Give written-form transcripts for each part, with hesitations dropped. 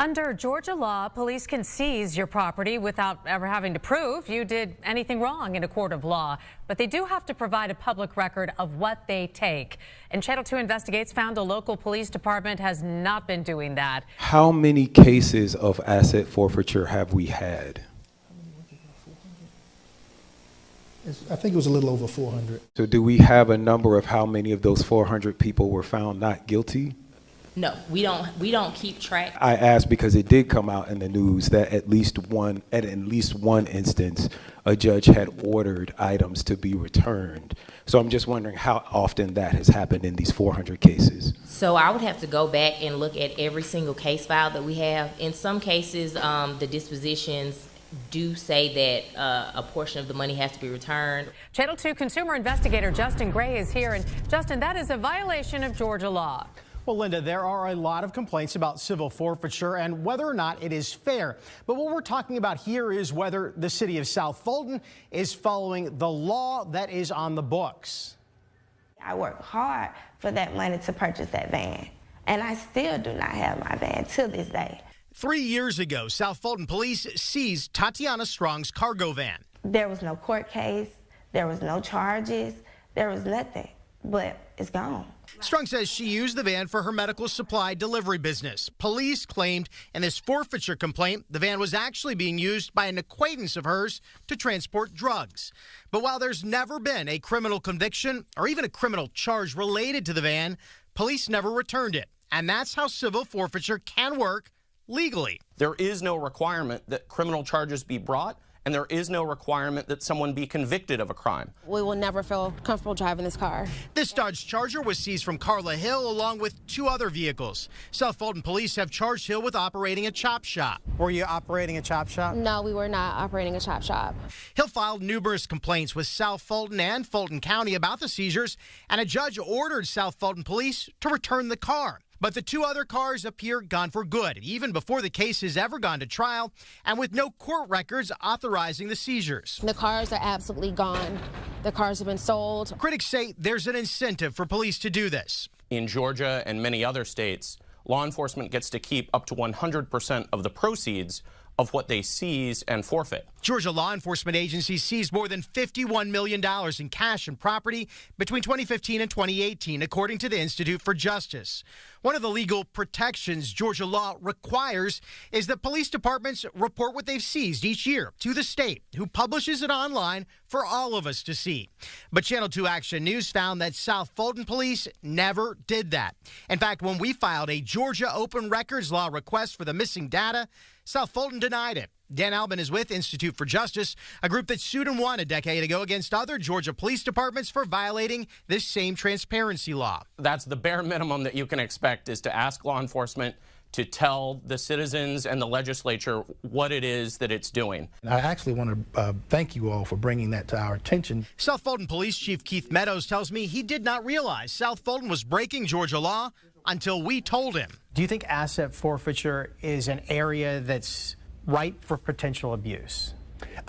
Under Georgia law, police can seize your property without ever having to prove you did anything wrong in a court of law. But they do have to provide a public record of what they take. And Channel 2 Investigates found the local police department has not been doing that. How many cases of asset forfeiture have we had? I think it was a little over 400. So do we have a number of how many of those 400 people were found not guilty? No, we don't keep track. I asked because it did come out in the news that at least one instance, a judge had ordered items to be returned. So I'm just wondering how often that has happened in these 400 cases. So I would have to go back and look at every single case file that we have. In some cases, the dispositions do say that a portion of the money has to be returned. Channel 2 consumer investigator Justin Gray is here. And Justin, that is a violation of Georgia law. Well, Linda, there are a lot of complaints about civil forfeiture and whether or not it is fair. But what we're talking about here is whether the city of South Fulton is following the law that is on the books. I worked hard for that money to purchase that van, and I still do not have my van to this day. 3 years ago, South Fulton Police seized Tatiana Strong's cargo van. There was no court case, there was no charges, there was nothing, but it's gone. Strong says she used the van for her medical supply delivery business. Police claimed in this forfeiture complaint the van was actually being used by an acquaintance of hers to transport drugs. But while there's never been a criminal conviction or even a criminal charge related to the van, police never returned it. And that's how civil forfeiture can work legally. There is no requirement that criminal charges be brought, and there is no requirement that someone be convicted of a crime. We will never feel comfortable driving this car. This Dodge Charger was seized from Carla Hill along with 2 other vehicles. South Fulton police have charged Hill with operating a chop shop. Were you operating a chop shop? No, we were not operating a chop shop. Hill filed numerous complaints with South Fulton and Fulton County about the seizures, and a judge ordered South Fulton police to return the car. But the 2 other cars appear gone for good, even before the case has ever gone to trial, and with no court records authorizing the seizures. The cars are absolutely gone. The cars have been sold. Critics say there's an incentive for police to do this. In Georgia and many other states, law enforcement gets to keep up to 100% of the proceeds of what they seize and forfeit. Georgia law enforcement agencies seized more than $51 million in cash and property between 2015 and 2018, according to the Institute for Justice. One of the legal protections Georgia law requires is that police departments report what they've seized each year to the state, who publishes it online for all of us to see. But Channel 2 Action News found that South Fulton Police never did that. In fact, when we filed a Georgia open records law request for the missing data, South Fulton denied it. Dan Albin is with Institute for Justice, a group that sued and won a decade ago against other Georgia police departments for violating this same transparency law. That's the bare minimum that you can expect, is to ask law enforcement to tell the citizens and the legislature what it is that it's doing. I actually want to thank you all for bringing that to our attention. South Fulton Police Chief Keith Meadows tells me he did not realize South Fulton was breaking Georgia law until we told him. Do you think asset forfeiture is an area that's ripe for potential abuse?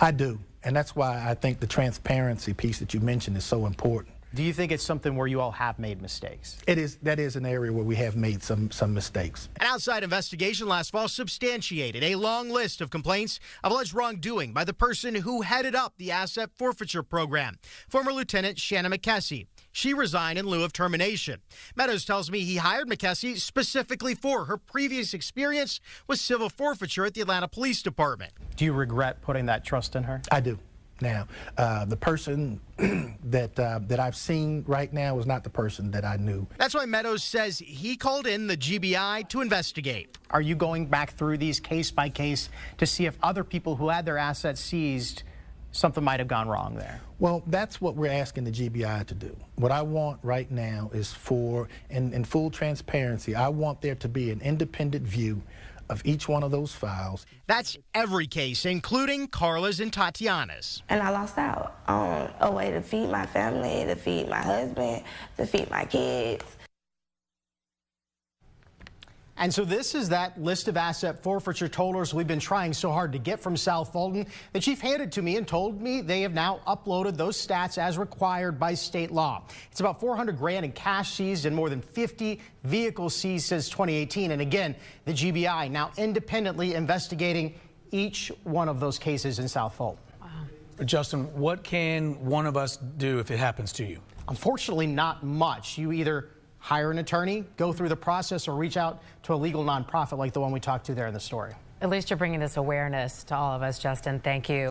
I do, and that's why I think the transparency piece that you mentioned is so important. Do you think it's something where you all have made mistakes? It is. That is an area where we have made some mistakes. An outside investigation last fall substantiated a long list of complaints of alleged wrongdoing by the person who headed up the asset forfeiture program, former Lieutenant Shanna McKessie. She resigned in lieu of termination. Meadows tells me he hired McKessie specifically for her previous experience with civil forfeiture at the Atlanta Police Department. Do you regret putting that trust in her? I do. Now, the person that I've seen right now is not the person that I knew. That's why Meadows says he called in the GBI to investigate. Are you going back through these case by case to see if other people who had their assets seized, something might have gone wrong there? Well, that's what we're asking the GBI to do. What I want right now is in full transparency, I want there to be an independent view of each one of those files. That's every case, including Carla's and Tatiana's. And I lost out on a way to feed my family, to feed my husband, to feed my kids. And so this is that list of asset forfeiture totalers we've been trying so hard to get from South Fulton. The chief handed to me and told me they have now uploaded those stats as required by state law. It's about 400 grand in cash seized and more than 50 vehicles seized since 2018. And again, the GBI now independently investigating each one of those cases in South Fulton. Justin, what can one of us do if it happens to you? Unfortunately, not much. You either hire an attorney, go through the process, or reach out to a legal nonprofit like the one we talked to there in the story. At least you're bringing this awareness to all of us, Justin. Thank you.